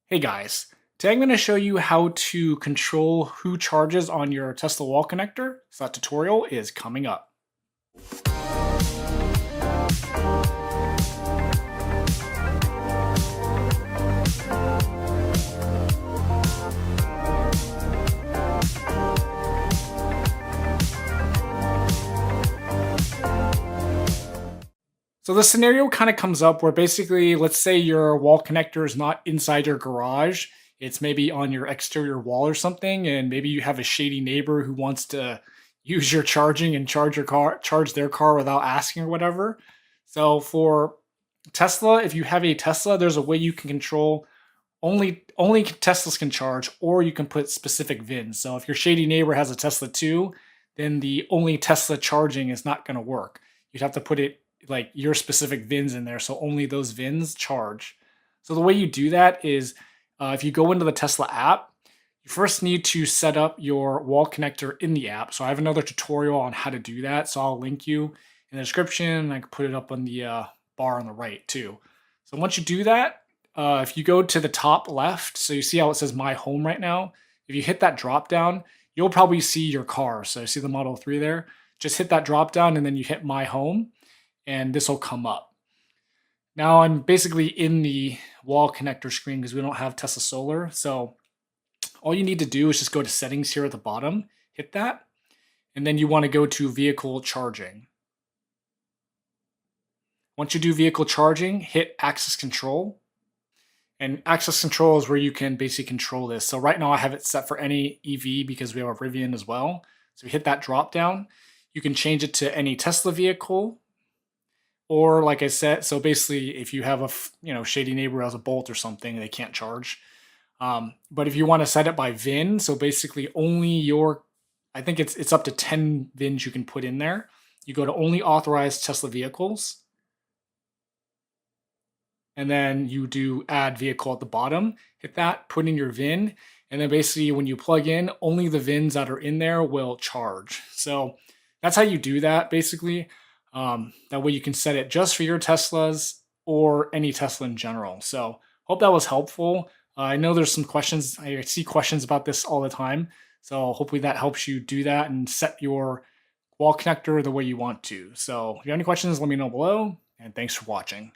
Hey guys, today I'm going to show you how to control who charges on your Tesla wall connector. So that tutorial is coming up. So the scenario kind of comes up where basically, let's say your wall connector is not inside your garage. It's maybe on your exterior wall or something, and maybe you have a shady neighbor who wants to use your charging and charge their car without asking or whatever. So for Tesla, if you have a Tesla, there's a way you can control only Teslas can charge, or you can put specific VINs. So if your shady neighbor has a Tesla too, then the only Tesla charging is not going to work. You'd have to put it like your specific VINs in there, so only those VINs charge. So the way you do that is if you go into the Tesla app, you first need to set up your wall connector in the app. So I have another tutorial on how to do that, so I'll link you in the description. I can put it up on the bar on the right too. So once you do that, if you go to the top left, so you see how it says My Home right now, if you hit that drop down, you'll probably see your car. So you see the Model 3 there? Just hit that drop down and then you hit My Home, and this will come up. Now I'm basically in the wall connector screen because we don't have Tesla Solar. So all you need to do is just go to settings here at the bottom, hit that, and then you want to go to vehicle charging. Once you do vehicle charging, hit access control. And access control is where you can basically control this. So right now I have it set for any EV because we have a Rivian as well. So we hit that drop down. You can change it to any Tesla vehicle, or like I said, so basically if you have a shady neighbor who has a Bolt or something, they can't charge. But if you want to set it by VIN, so basically only your, I think it's up to 10 VINs you can put in there. You go to only authorized Tesla vehicles, and then you do add vehicle at the bottom, hit that, put in your VIN, and then basically when you plug in, only the VINs that are in there will charge. So that's how you do that basically. That way you can set it just for your Teslas or any Tesla in general. So hope that was helpful. I know there's some questions. I see questions about this all the time. So hopefully that helps you do that and set your wall connector the way you want to. So if you have any questions, let me know below, and thanks for watching.